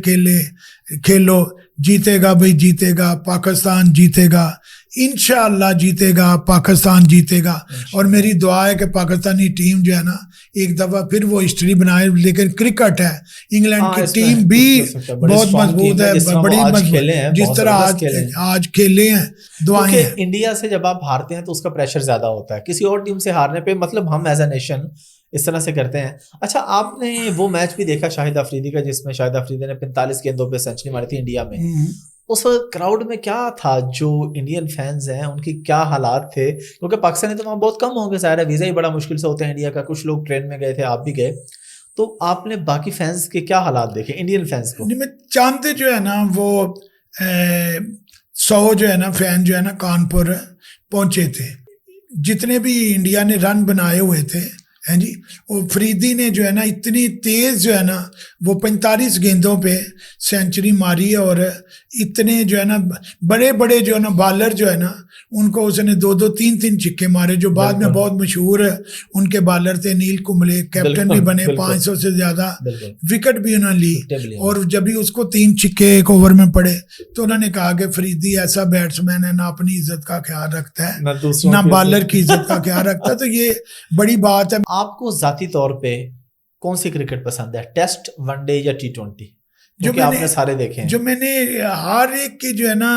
کھیلو. جیتے گا بھائی، جیتے گا پاکستان، جیتے گا انشاءاللہ، جیتے گا پاکستان، جیتے گا. اور میری دعا ہے کہ پاکستانی ٹیم جو ہے نا ایک دفعہ پھر وہ ہسٹری بنائے. لیکن کرکٹ ہے، انگلینڈ کی ٹیم بھی بہت مضبوط ہے، بڑی مضبوط، جس طرح آج کھیلے ہیں. دعائیں ہیں. انڈیا سے جب آپ ہارتے ہیں تو اس کا پریشر زیادہ ہوتا ہے، کسی اور ٹیم سے ہارنے پہ مطلب ہم ایز اے نیشن اس طرح سے کرتے ہیں. اچھا آپ نے وہ میچ بھی دیکھا شاہد افریدی کا، جس میں شاہد افریدی نے 45 گیندوں پہ سینچری ماری تھی انڈیا میں. اس وقت کراؤڈ میں کیا تھا جو انڈین فینز ہیں ان کی کیا حالات تھے؟ کیونکہ پاکستانی تو وہاں بہت کم ہوں گے، ظاہر ہے ویزا ہی بڑا مشکل سے ہوتا ہے انڈیا کا، کچھ لوگ ٹرین میں گئے تھے، آپ بھی گئے، تو آپ نے باقی فینز کے کیا حالات دیکھے انڈین فینز کو؟ میں چاندتے جو ہے نا وہ 100 جو ہے نا فین جو ہے نا کانپور پہنچے تھے، جتنے بھی انڈیا نے رن بنائے ہوئے تھے ہیں جی، وہ فریدی نے جو ہے نا اتنی تیز جو ہے نا وہ 45 گیندوں پہ سینچری ماری، اور اتنے جو ہے نا بڑے بڑے جو ہے نا بالر جو ہے نا ان کو اس نے 2-2 3-3 چھکے مارے، جو بعد میں بہت مشہور ان کے بالر تھے نیل کمبلے، کیپٹن بھی بنے، 500 سے زیادہ وکٹ بھی انہوں نے لی، اور جب بھی اس کو 3 چھکے ایک اوور میں پڑے تو انہوں نے کہا کہ فریدی ایسا بیٹسمین ہے، نہ اپنی عزت کا خیال رکھتا ہے نہ بالر کی عزت کا خیال رکھتا ہے، تو یہ بڑی بات ہے۔ آپ کو ذاتی طور پہ کون سی کرکٹ پسند ہے، ٹیسٹ، ون ڈے یا T20؟ جو آپ نے سارے دیکھے ہیں، جو میں نے ہر ایک کی جو ہے نا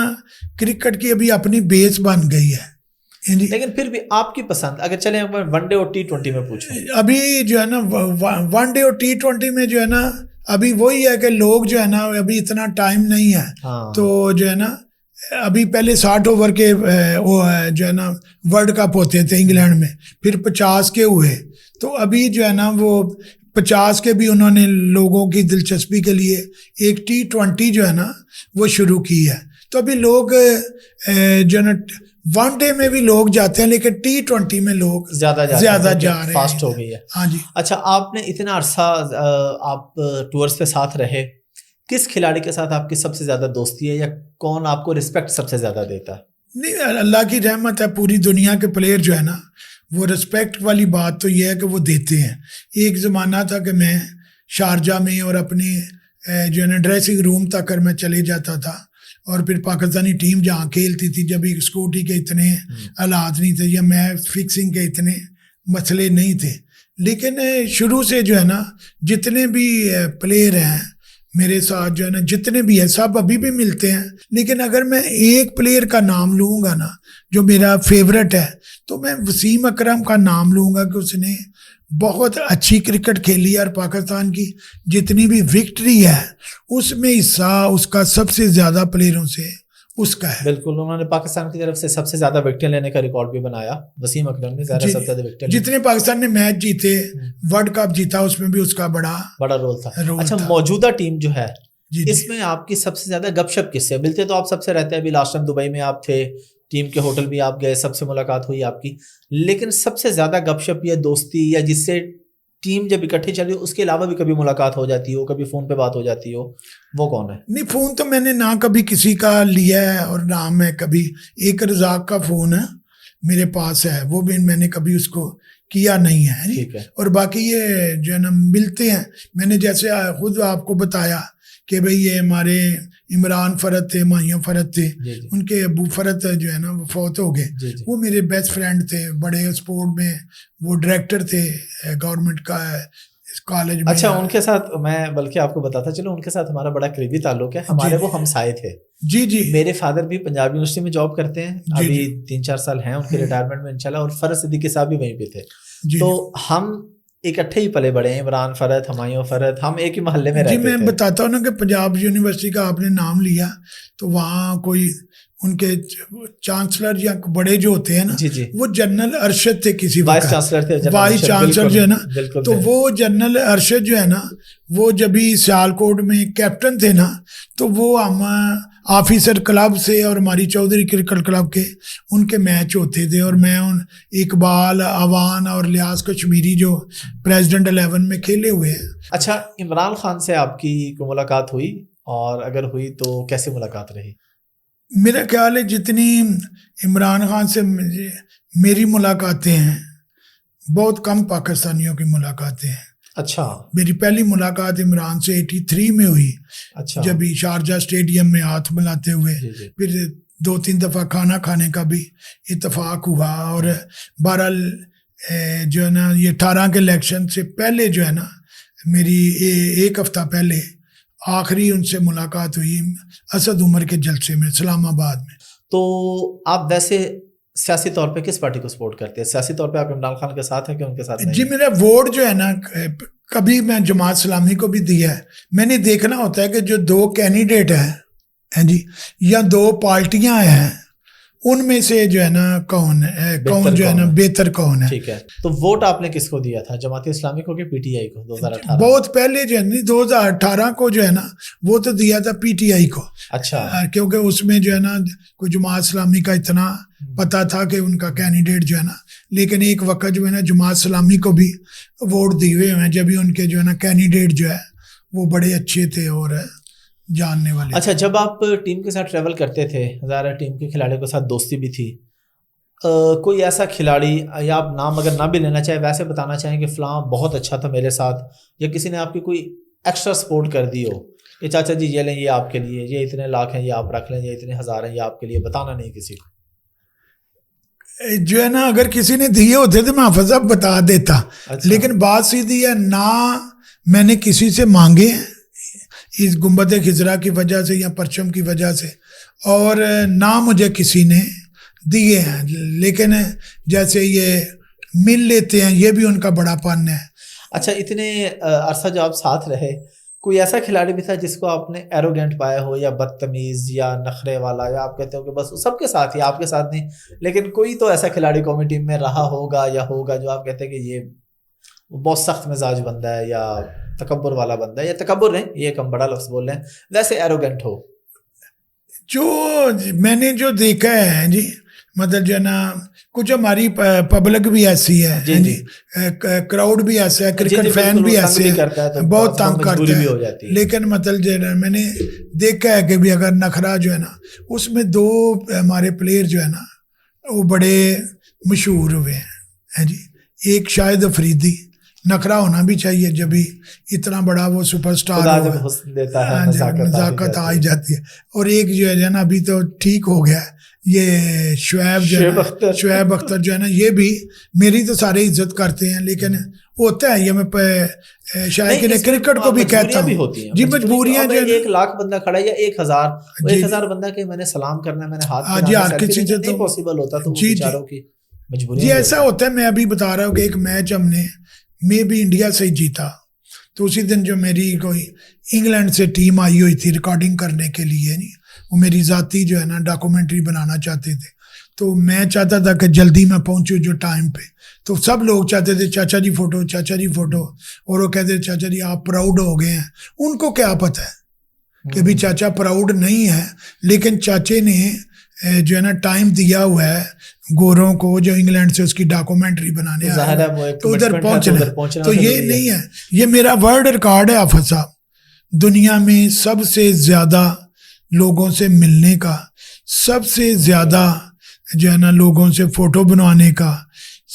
کرکٹ کی ابھی اپنی بیس بن گئی ہے، لیکن پھر بھی آپ کی پسند اگر چلیں ون ڈے اور T20 میں پوچھیں، ابھی جو ہے نا ون ڈے اور T20 میں جو ہے نا ابھی وہی ہے کہ لوگ جو ہے نا ابھی اتنا ٹائم نہیں ہے، تو جو ہے نا ابھی پہلے 60 اوور کے وہ جو ہے نا ورلڈ کپ ہوتے تھے انگلینڈ میں، پھر 50 کے ہوئے، تو ابھی جو ہے نا وہ 50 کے بھی انہوں نے لوگوں کی دلچسپی کے لیے ایک T20 جو ہے نا وہ شروع کی ہے، تو ابھی لوگ جو ہے نا ون ڈے میں بھی لوگ جاتے ہیں لیکن T20 میں لوگ زیادہ جا رہے ہیں، فاسٹ ہو گئی ہے۔ ہاں جی۔ اچھا، آپ نے اتنا عرصہ آپ ٹورز پہ ساتھ رہے، کس کھلاڑی کے ساتھ آپ کی سب سے زیادہ دوستی ہے، یا کون آپ کو رسپیکٹ سب سے زیادہ دیتا ہے؟ نہیں، اللہ کی رحمت ہے، پوری دنیا کے پلیئر جو ہے نا وہ رسپیکٹ والی بات تو یہ ہے کہ وہ دیتے ہیں۔ ایک زمانہ تھا کہ میں شارجہ میں اور اپنے جو ہے نا ڈریسنگ روم تک کر میں چلے جاتا تھا، اور پھر پاکستانی ٹیم جہاں کھیلتی تھی، جب ایک سکیورٹی کے اتنے حالات نہیں تھے یا میچ فکسنگ کے اتنے مسئلے نہیں تھے، لیکن شروع سے جو ہے نا جتنے بھی پلیئر ہیں میرے ساتھ جو ہے نا جتنے بھی ہیں سب ابھی بھی ملتے ہیں، لیکن اگر میں ایک پلیئر کا نام لوں گا نا جو میرا فیورٹ ہے تو میں وسیم اکرم کا نام لوں گا، کہ اس نے بہت اچھی کرکٹ کھیلی ہے، اور پاکستان کی جتنی بھی وکٹری ہے اس میں حصہ اس کا سب سے زیادہ پلیئروں سے اس کا ہے۔ بالکل، انہوں نے پاکستان کی طرف سے سب سے زیادہ وکٹیں لینے کا ریکارڈ بھی بنایا، وسیم اکرم نے سب سے زیادہ وکٹیں، جتنے پاکستان نے میچ جیتے، ورلڈ کپ جیتا، اس میں بھی اس کا بڑا رول تھا۔ اچھا، موجودہ ٹیم جو ہے اس میں آپ کی سب سے زیادہ گپ شپ کس سے؟ ملتے تو آپ سب سے رہتے ہیں، ابھی لاسٹ ٹائم دبئی میں آپ تھے، ٹیم کے ہوٹل بھی آپ گئے، سب سے ملاقات ہوئی آپ کی، لیکن سب سے زیادہ گپ شپ یا دوستی یا جس سے ٹیم جب اکٹھی چلی اس کے علاوہ بھی کبھی ملاقات ہو جاتی ہو، کبھی فون پہ بات ہو جاتی ہو، وہ کون ہے؟ نہیں، فون تو میں نے نہ کبھی کسی کا لیا ہے، اور نہ میں کبھی، ایک رزاق کا فون ہے میرے پاس ہے، وہ بھی میں نے کبھی اس کو کیا نہیں ہے، اور باقی یہ جو ہے نا ملتے ہیں، میں نے جیسے خود آپ کو بتایا کہ بھئی یہ ہمارے عمران فرد تھے، ماہیہ فرد تھے، ان کے ابو فرد جو ہے نا وہ فوت ہو گئے، وہ میرے بیسٹ فرینڈ تھے، بڑے اسپورٹ میں وہ ڈائریکٹر تھے گورنمنٹ کا کالج میں۔ اچھا، ان کے ساتھ میں بلکہ آپ کو بتاتا چلو، ان کے ساتھ ہمارا بڑا قریبی تعلق ہے، ہمارے وہ ہمسائے تھے۔ جی، میرے فادر بھی پنجاب یونیورسٹی میں جاب کرتے ہیں، ابھی 3-4 سال ہیں ان کے ریٹائرمنٹ میں انشاءاللہ، اور فرد صدیقی صاحب بھی وہیں پہ تھے، تو ہم اکٹھے ہی پلے بڑے ہیں، عمران فرد، ہمایوں فرد، ہم ایک ہی محلے میں رہتے تھے۔ جی، میں بتاتا ہوں نا کہ پنجاب یونیورسٹی کا آپ نے نام لیا، تو وہاں کوئی ان کے چانسلر یا بڑے جو ہوتے ہیں نا، وہ جنرل ارشد تھے، کسی وائس چانسلر تھے، وائس چانسلر جو ہے نا، تو وہ جنرل ارشد جو ہے نا وہ جب ہی سیالکوٹ میں کیپٹن تھے نا، تو وہ ہم آفیسر کلب سے اور ہماری چودھری کرکٹ کلب کے ان کے میچ ہوتے تھے، اور میں ان اقبال، اوان اور لیاز کشمیری جو پریزیڈنٹ 11 میں کھیلے ہوئے ہیں۔ اچھا، عمران خان سے آپ کی کوئی ملاقات ہوئی، اور اگر ہوئی تو کیسی ملاقات رہی؟ میرا خیال ہے جتنی عمران خان سے میری ملاقاتیں ہیں، بہت کم پاکستانیوں کی ملاقاتیں ہیں۔ اچھا، میری پہلی ملاقات عمران سے 83 میں ہوئی، اچھا، جب شارجہ اسٹیڈیم میں ہاتھ ملاتے ہوئے، پھر 2-3 دفعہ کھانا کھانے کا بھی اتفاق ہوا، اور بہرحال جو ہے نا یہ 18 کے الیکشن سے پہلے جو ہے نا میری 1 ہفتہ پہلے آخری ان سے ملاقات ہوئی اسد عمر کے جلسے میں اسلام آباد میں۔ تو آپ ویسے سیاسی طور پہ کس پارٹی کو سپورٹ کرتے ہیں؟ سیاسی طور پہ آپ عمران خان کے ساتھ ہیں کہ ان کے ساتھ نہیں؟ جی، میرا ووٹ جو ہے نا کبھی میں جماعت اسلامی کو بھی دیا ہے، میں نے دیکھنا ہوتا ہے کہ جو 2 کینڈیڈیٹ ہیں ہیں جی, یا 2 پارٹیاں ہیں, ان میں سے جو ہے نا کون جو ہے نا بہتر کون ہے. ٹھیک ہے, تو ووٹ آپ نے کس کو دیا تھا, جماعت اسلامی کو کہ پی ٹی آئی کو 2018؟ بہت پہلے جو ہے 2018 کو جو ہے نا وہ تو دیا تھا پی ٹی آئی کو. اچھا, کیونکہ اس میں جو ہے نا کوئی جماعت اسلامی کا اتنا پتا تھا کہ ان کا کینڈیڈیٹ جو ہے نا, لیکن ایک وقت جو ہے نا جماعت اسلامی کو بھی ووٹ دیے ہوئے ہیں جب ان کے جو ہے نا کینڈیڈیٹ جو ہے وہ بڑے اچھے تھے اور جاننے والے. اچھا, جب آپ ٹیم کے ساتھ ٹریول کرتے تھے, ظاہر ٹیم کے کھلاڑیوں کے ساتھ دوستی بھی تھی, کوئی ایسا کھلاڑی یا آپ نام اگر نہ بھی لینا چاہیں ویسے بتانا چاہیں کہ فلاں بہت اچھا تھا میرے ساتھ, یا کسی نے آپ کی کوئی ایکسٹرا سپورٹ کر دی ہو, یہ چاچا جی یہ لیں یہ آپ کے لیے, یہ اتنے لاکھ ہیں یہ آپ رکھ لیں, یہ اتنے ہزار ہیں یہ آپ کے لیے, بتانا نہیں کسی کو جو ہے نا, اگر کسی نے دیے ہوتے تو میں حافظ صاحب بتا دیتا. اچھا. لیکن بات سیدھی ہے, نہ میں نے کسی سے مانگے اس گنبد خضرا کی وجہ سے یا پرچم کی وجہ سے, اور نہ مجھے کسی نے دیے ہیں. لیکن جیسے یہ مل لیتے ہیں یہ بھی ان کا بڑا پن ہے. اچھا, اتنے عرصہ جو آپ ساتھ رہے, کوئی ایسا کھلاڑی بھی تھا جس کو آپ نے ایروگینٹ پایا ہو, یا بدتمیز یا نخرے والا, یا آپ کہتے ہو کہ بس سب کے ساتھ ہی آپ کے ساتھ نہیں, لیکن کوئی تو ایسا کھلاڑی قومی ٹیم میں رہا ہوگا یا ہوگا جو آپ کہتے ہیں کہ یہ بہت سخت مزاج بندہ ہے, یا تکبر والا بندہ ہے, یا تکبر نہیں یہ ایک ہم بڑا لفظ بول رہے ہیں, ویسے ایروگینٹ ہو؟ جو میں نے جو دیکھا ہے جی, مطلب جو ہے نا کچھ ہماری پبلک بھی ایسی ہے جی, کراؤڈ بھی ایسا ہے, کرکٹ فین بھی ایسے ہیں, بہت تنگ کرتا ہے. لیکن مطلب جو ہے میں نے دیکھا ہے کہ بھی اگر نخرا جو ہے نا, اس میں 2 ہمارے پلیئر جو ہے نا وہ بڑے مشہور ہوئے ہیں جی. ایک شاہد افریدی, نخرا ہونا بھی چاہیے جب بھی اتنا بڑا وہ سپر اسٹار نزاکت آ جاتی ہے. اور ایک جو ہے نا ابھی تو ٹھیک ہو گیا یہ شعیب اختر جو ہے نا, یہ بھی میری تو سارے عزت کرتے ہیں, لیکن ہوتا ہے یہ میں شاید کرکٹ کو بھی کہتا ہوں جی, مجبوریاں جو 1 لاکھ بندہ کھڑا ہے یا 1000 بندہ کہ میں نے سلام کرنا ہے, میں نے ہاتھ جی ہر کسی سے نہیں پاسبل ہوتا, تو بیچاروں کی مجبوری جی ایسا ہوتا ہے. میں ابھی بتا رہا ہوں کہ ایک میچ ہم نے میں بھی انڈیا سے جیتا, تو اسی دن جو میری کوئی انگلینڈ سے ٹیم آئی ہوئی تھی ریکارڈنگ کرنے کے لیے, وہ میری ذاتی جو ہے نا ڈاکومنٹری بنانا چاہتے تھے, تو میں چاہتا تھا کہ جلدی میں پہنچوں جو ٹائم پہ, تو سب لوگ چاہتے تھے چاچا جی فوٹو, چاچا جی فوٹو, اور وہ کہتے تھے چاچا جی آپ پراؤڈ ہو گئے ہیں. ان کو کیا پتہ ہے کہ بھی چاچا پراؤڈ نہیں ہے, لیکن چاچے نے جو ہے نا ٹائم دیا ہوا ہے گوروں کو جو انگلینڈ سے اس کی ڈاکومنٹری بنانے آئے تو ادھر پہنچنا, تو یہ نہیں ہے, یہ میرا ورلڈ ریکارڈ ہے حافظ صاحب, دنیا میں سب سے زیادہ لوگوں سے ملنے کا, سب سے زیادہ جو ہے نا لوگوں سے فوٹو بنوانے کا,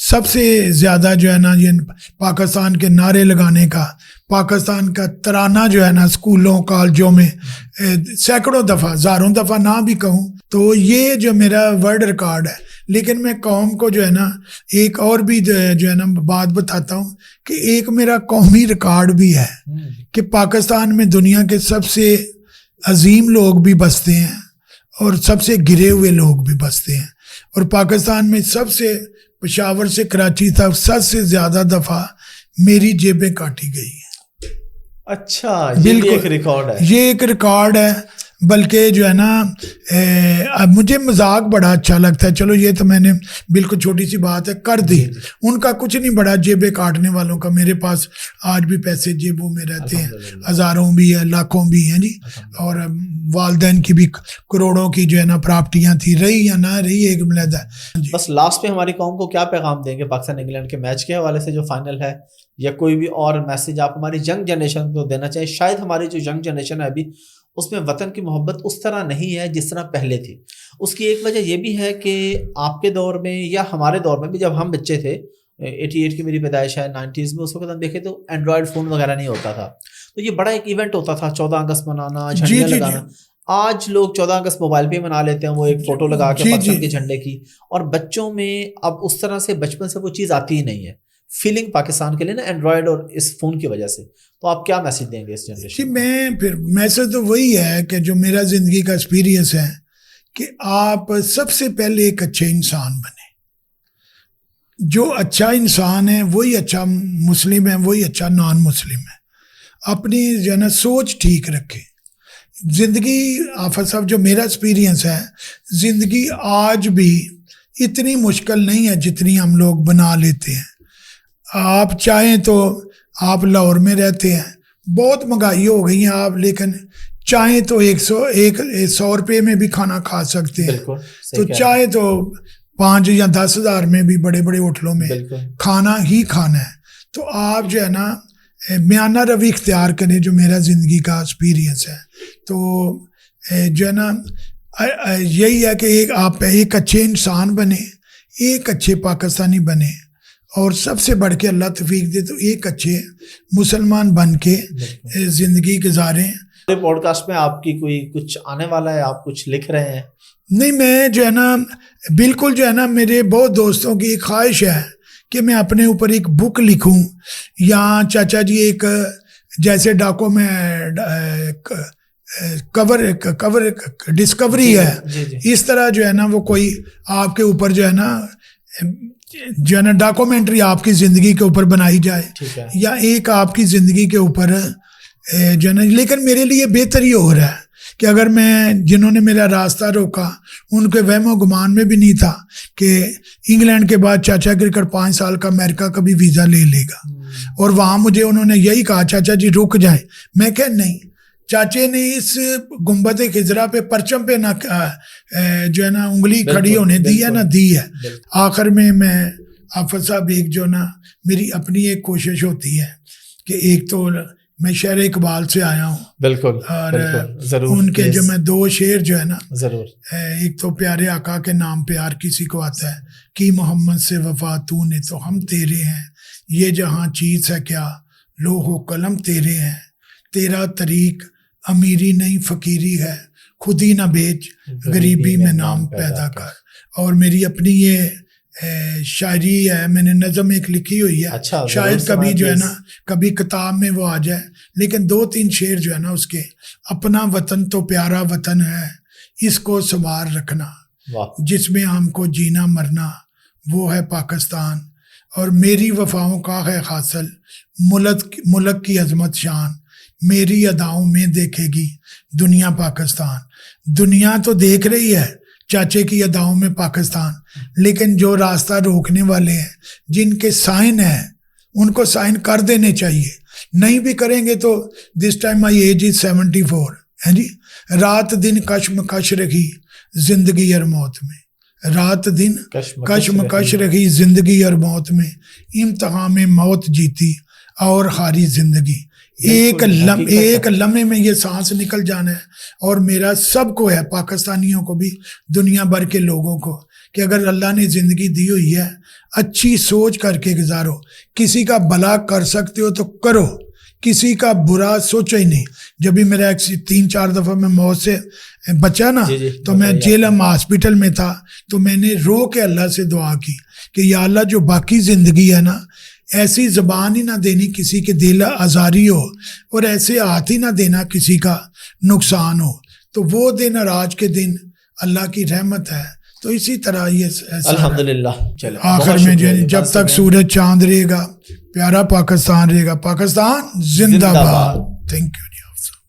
سب سے زیادہ جو ہے نا یہ پاکستان کے نعرے لگانے کا, پاکستان کا ترانہ جو ہے نا اسکولوں کالجوں میں سینکڑوں دفعہ, ہزاروں دفعہ نہ بھی کہوں, تو یہ جو میرا ورلڈ ریکارڈ ہے. لیکن میں قوم کو جو ہے نا ایک اور بھی جو ہے نا بات بتاتا ہوں کہ ایک میرا قومی ریکارڈ بھی ہے کہ پاکستان میں دنیا کے سب سے عظیم لوگ بھی بستے ہیں اور سب سے گرے ہوئے لوگ بھی بستے ہیں, اور پاکستان میں سب سے پشاور سے کراچی تک سب سے زیادہ دفعہ میری جیبیں کاٹی گئی ہیں. اچھا, یہ ایک ریکارڈ ہے, یہ ایک ریکارڈ ہے. بلکہ جو ہے نا مجھے مذاق بڑا اچھا لگتا ہے, چلو یہ تو میں نے بالکل چھوٹی سی بات ہے کر دی, ان کا کچھ نہیں بڑا جیبیں کاٹنے والوں کا. میرے پاس آج بھی پیسے جیبوں میں رہتے ہیں, ہزاروں بھی ہے, لاکھوں بھی ہیں جی, اور والدین کی بھی کروڑوں کی جو ہے نا پراپرٹیاں تھی, رہی یا نہ رہی ایک ملیدہ. بس لاسٹ پہ ہماری قوم کو کیا پیغام دیں گے پاکستان انگلینڈ کے میچ کے حوالے سے جو فائنل ہے, یا کوئی بھی اور میسج آپ ہماری ینگ جنریشن کو دینا چاہیں؟ شاید ہماری جو ینگ جنریشن ہے ابھی اس میں وطن کی محبت اس طرح نہیں ہے جس طرح پہلے تھی. اس کی ایک وجہ یہ بھی ہے کہ آپ کے دور میں یا ہمارے دور میں بھی جب ہم بچے تھے, 88 کی میری پیدائش ہے, 90s میں, اس وقت ہم دیکھیں تو اینڈرائڈ فون وغیرہ نہیں ہوتا تھا, تو یہ بڑا ایک ایونٹ ہوتا تھا 14 اگست منانا, جھنڈیاں لگانا. آج لوگ 14 اگست موبائل پہ منا لیتے ہیں, وہ ایک فوٹو لگا کے پاکستان کے جھنڈے کی, اور بچوں میں اب اس طرح سے بچپن سے وہ چیز آتی ہی نہیں ہے, فیلنگ پاکستان کے لیے نا اینڈرائڈ اور اس فون کی وجہ سے. تو آپ کیا میسج دیں گے اس جنریشن؟ جی میں پھر میسج تو وہی ہے کہ جو میرا زندگی کا ایکسپیرینس ہے کہ آپ سب سے پہلے ایک اچھے انسان بنے. جو اچھا انسان ہے وہی اچھا مسلم ہے, وہی اچھا نان مسلم ہے. اپنی جو ہے نا سوچ ٹھیک رکھے. زندگی آفت صاحب جو میرا ایکسپیرینس ہے، زندگی آج بھی اتنی مشکل نہیں ہے جتنی ہم لوگ بنا لیتے ہیں۔ آپ چاہیں تو آپ لاہور میں رہتے ہیں، بہت مہنگائی ہو گئی ہیں آپ، لیکن چاہیں تو 100 روپے میں بھی کھانا کھا سکتے ہیں، تو چاہے تو 5 یا 10 ہزار میں بھی بڑے بڑے ہوٹلوں میں کھانا ہی کھانا ہے۔ تو آپ جو ہے نا میانہ روی اختیار کریں، جو میرا زندگی کا ایکسپیرینس ہے، تو جو ہے نا یہی ہے کہ آپ ایک اچھے انسان بنے، ایک اچھے پاکستانی بنے، اور سب سے بڑھ کے اللہ توفیق دے تو ایک اچھے مسلمان بن کے زندگی گزاریں۔ پوڈ کاسٹ میں آپ کی کوئی کچھ آنے والا ہے، آپ کچھ لکھ رہے ہیں؟ نہیں، میں جو ہے نا بالکل جو ہے نا میرے بہت دوستوں کی ایک خواہش ہے کہ میں اپنے اوپر ایک بک لکھوں، یا چاچا جی ایک جیسے ڈاکو میں کور ڈسکوری ہے، اس طرح جو ہے نا وہ کوئی آپ کے اوپر جو ہے نا ڈاکومنٹری آپ کی زندگی کے اوپر بنائی جائے، یا ایک آپ کی زندگی کے اوپر جو ہے نا، لیکن میرے لیے بہتر ہی ہو رہا ہے کہ اگر میں جنہوں نے میرا راستہ روکا ان کے وہم و گمان میں بھی نہیں تھا کہ انگلینڈ کے بعد چاچا کرکٹ 5 سال کا امریکہ کا بھی ویزا لے لے گا، اور وہاں مجھے انہوں نے یہی کہا چاچا جی رک جائیں۔ میں کہ نہیں، چاچے نے اس گنبد خضرا پہ پرچم پہ نہ جو ہے نا انگلی کھڑی ہونے دی ہے، نہ دی ہے۔ آخر میں آفت صاحب ایک جو نا میری اپنی ایک کوشش ہوتی ہے کہ ایک تو میں شہر اقبال سے آیا ہوں، بالکل، اور ضرور ان کے جو میں 2 شعر جو ہے نا، ضرور، ایک تو پیارے آقا کے نام پیار کسی کو آتا ہے کہ محمد سے وفا تو نے تو ہم تیرے ہیں، یہ جہاں چیز ہے کیا لوح و قلم تیرے ہیں، تیرا طریق امیری نہیں فقیری ہے، خود ہی نہ بیچ غریبی میں نام پیدا کر۔ اور میری اپنی یہ شاعری ہے، میں نے نظم ایک لکھی ہوئی ہے، شاید کبھی جو ہے نا کبھی کتاب میں وہ آ جائے، لیکن 2-3 شعر جو ہے نا اس کے، اپنا وطن تو پیارا وطن ہے، اس کو سنوار رکھنا، جس میں ہم کو جینا مرنا وہ ہے پاکستان، اور میری وفاؤں کا ہے حاصل ملک کی عظمت شان، میری اداؤں میں دیکھے گی دنیا پاکستان۔ دنیا تو دیکھ رہی ہے چاچے کی اداؤں میں پاکستان، لیکن جو راستہ روکنے والے ہیں، جن کے سائن ہیں، ان کو سائن کر دینے چاہیے، نہیں بھی کریں گے تو دس ٹائم مائی ایج از 74 ہے جی۔ رات دن کشمکش رہی زندگی اور موت میں، رات دن کشمکش رہی زندگی اور موت میں، امتحان میں موت جیتی اور ہاری زندگی، ایک لمحے میں یہ سانس نکل جانا ہے۔ اور میرا سب کو ہے، پاکستانیوں کو بھی، دنیا بھر کے لوگوں کو، کہ اگر اللہ نے زندگی دی ہوئی ہے اچھی سوچ کر کے گزارو، کسی کا بھلا کر سکتے ہو تو کرو، کسی کا برا سوچو ہی نہیں۔ جب بھی میرا 3-4 دفعہ میں موت سے بچا نا، تو میں جیلم ہاسپٹل میں تھا، تو میں نے رو کے اللہ سے دعا کی کہ یا اللہ جو باقی زندگی ہے نا، ایسی زبان ہی نہ دینی کسی کے دل آزاری ہو، اور ایسے ہاتھ ہی نہ دینا کسی کا نقصان ہو، تو وہ دن اور آج کے دن اللہ کی رحمت ہے۔ تو اسی طرح یہ الحمدللہ، آخر میں جب تک سورج چاند رہے گا، پیارا پاکستان رہے گا، پاکستان زندہ باد۔ Thank you.